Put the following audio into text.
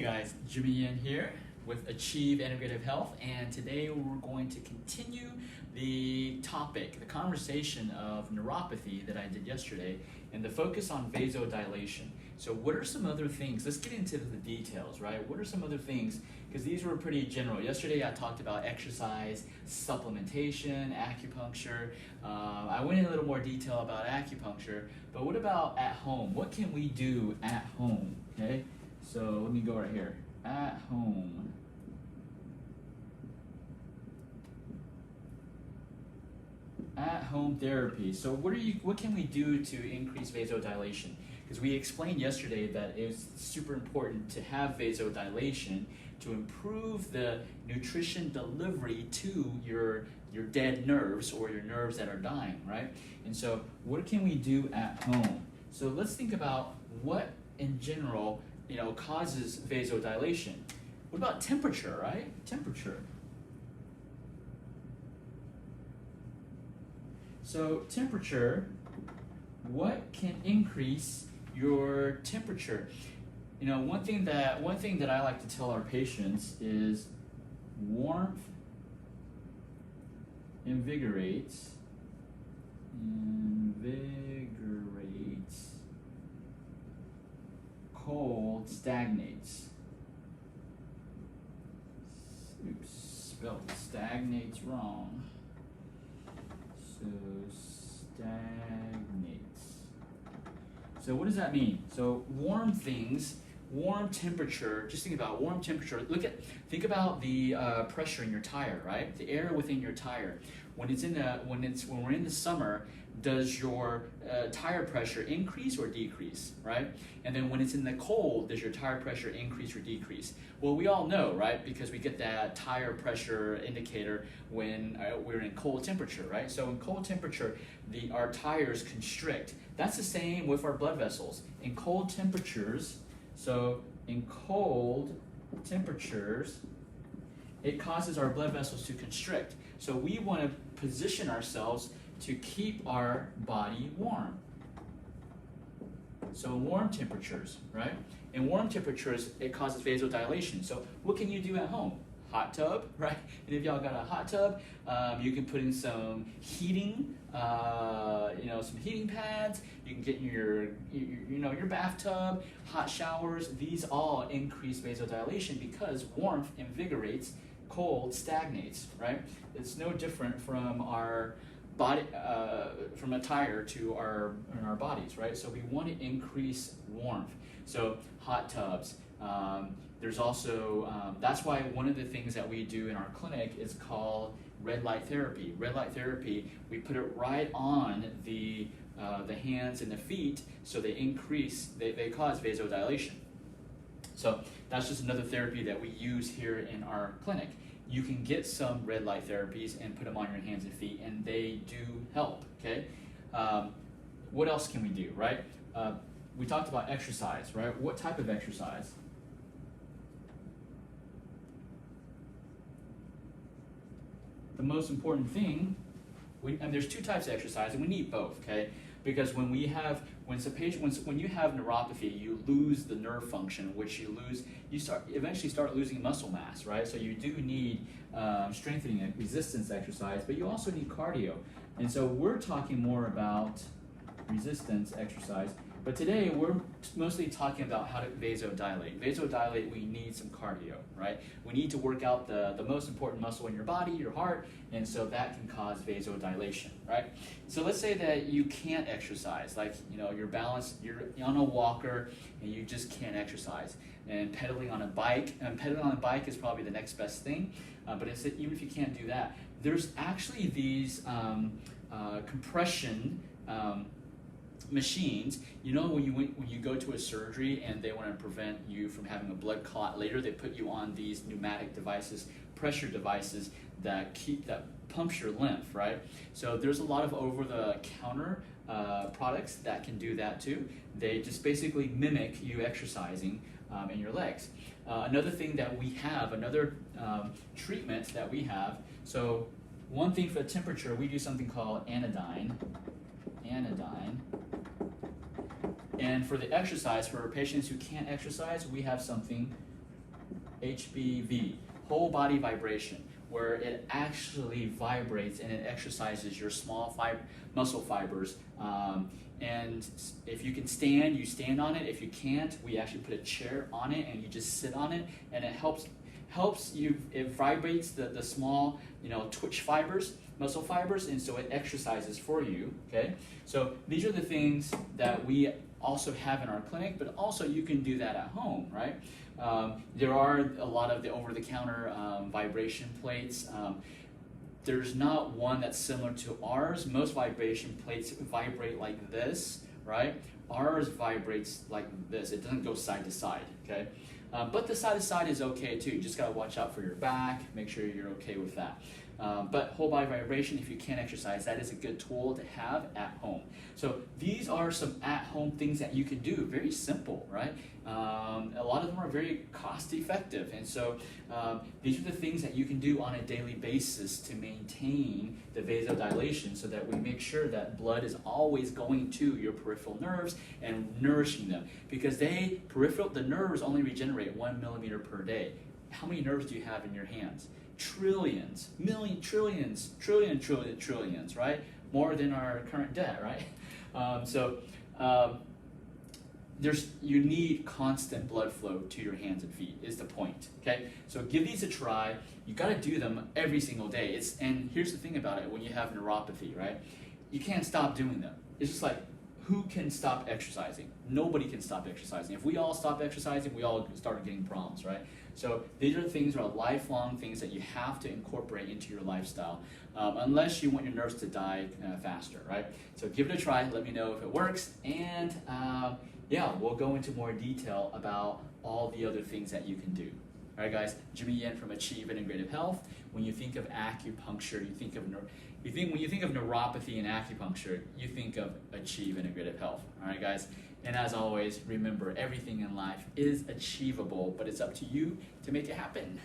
guys, Jimmy Yin here with Achieve Integrative Health, and today we're going to continue the topic, the conversation of neuropathy that I did yesterday, and the focus on vasodilation. So what are some other things? Let's get into the details, right? What are some other things? Because these were pretty general. Yesterday I talked about exercise, supplementation, acupuncture. I went in a little more detail about acupuncture, but what about at home? What can we do at home, okay? So let me go right here. At home. At home therapy. So what can we do to increase vasodilation? Because we explained yesterday that it's super important to have vasodilation to improve the nutrition delivery to your dead nerves or your nerves that are dying, right? And so what can we do at home? So let's think about what in general causes vasodilation. What about temperature, right? Temperature. So temperature, what can increase your temperature? One thing that I like to tell our patients is warmth invigorates, cold stagnates. Oops, spelled stagnates wrong. So stagnates. So what does that mean? So warm things, warm temperature, just think about warm temperature. Think about the pressure in your tire, right? The air within your tire. When we're in the summer, does your tire pressure increase or decrease, right? And then when it's in the cold, does your tire pressure increase or decrease? Well, we all know, right? Because we get that tire pressure indicator when we're in cold temperature, right? So in cold temperature, our tires constrict. That's the same with our blood vessels. In cold temperatures, it causes our blood vessels to constrict. So we want to position ourselves to keep our body warm. So in warm temperatures, right? In warm temperatures, it causes vasodilation. So what can you do at home? Hot tub, right? And if y'all got a hot tub, you can put in some heating, some heating pads. You can get in your bathtub, hot showers. These all increase vasodilation because warmth invigorates, cold stagnates, right? It's no different from our body, from a tire to our bodies, right? So we want to increase warmth. So hot tubs. There's also, that's why one of the things that we do in our clinic is called red light therapy. Red light therapy, we put it right on the hands and the feet, so they cause vasodilation. So that's just another therapy that we use here in our clinic. You can get some red light therapies and put them on your hands and feet, and they do help, okay? What else can we do, right? We talked about exercise, right? What type of exercise? The most important thing, and there's two types of exercise, and we need both, okay? Because when you have neuropathy, you lose the nerve function, which you eventually start losing muscle mass, right? So you do need strengthening and resistance exercise, but you also need cardio. And so we're talking more about resistance exercise, but today we're mostly talking about how to vasodilate. Vasodilate, we need some cardio, right? We need to work out the most important muscle in your body, your heart, and so that can cause vasodilation, right? So let's say that you can't exercise, like you're balanced, you're on a walker, and you just can't exercise. And pedaling on a bike is probably the next best thing, but even if you can't do that, there's actually these compression machines. When you go to a surgery and they want to prevent you from having a blood clot later, they put you on these pneumatic devices, pressure devices that pumps your lymph, right? So there's a lot of over-the-counter products that can do that too. They just basically mimic you exercising in your legs. Another thing that we have, another treatment that we have, so one thing for the temperature, we do something called anodyne. And for the exercise, for patients who can't exercise, we have something HBV, whole body vibration, where it actually vibrates and it exercises your small muscle fibers. And if you can stand, you stand on it. If you can't, we actually put a chair on it and you just sit on it, and it helps you. It vibrates the small, twitch fibers, muscle fibers, and so it exercises for you. Okay, so these are the things that we also have in our clinic, but also you can do that at home, right? There are a lot of the over-the-counter vibration plates. There's not one that's similar to ours. Most vibration plates vibrate like this, right? Ours vibrates like this. It doesn't go side to side, okay? But the side to side is okay too. You just gotta watch out for your back, make sure you're okay with that. But whole body vibration, if you can't exercise, that is a good tool to have at home. So these are some at-home things that you can do. Very simple, right? A lot of them are very cost effective. And so these are the things that you can do on a daily basis to maintain the vasodilation, so that we make sure that blood is always going to your peripheral nerves and nourishing them. Because the nerves only regenerate 1 millimeter per day. How many nerves do you have in your hands? Trillions, trillions, right? More than our current debt, right? You need constant blood flow to your hands and feet is the point, okay? So give these a try. You gotta do them every single day. And here's the thing about it, when you have neuropathy, right? You can't stop doing them. It's just like, who can stop exercising? Nobody can stop exercising. If we all stop exercising, we all start getting problems, right? So these are things that are lifelong things that you have to incorporate into your lifestyle, unless you want your nerves to die faster, right? So give it a try. Let me know if it works, and yeah, we'll go into more detail about all the other things that you can do. All right, guys. Jimmy Yen from Achieve Integrative Health. When you think of acupuncture, when you think of neuropathy and acupuncture, you think of Achieve Integrative Health. All right, guys. And as always, remember, everything in life is achievable, but it's up to you to make it happen.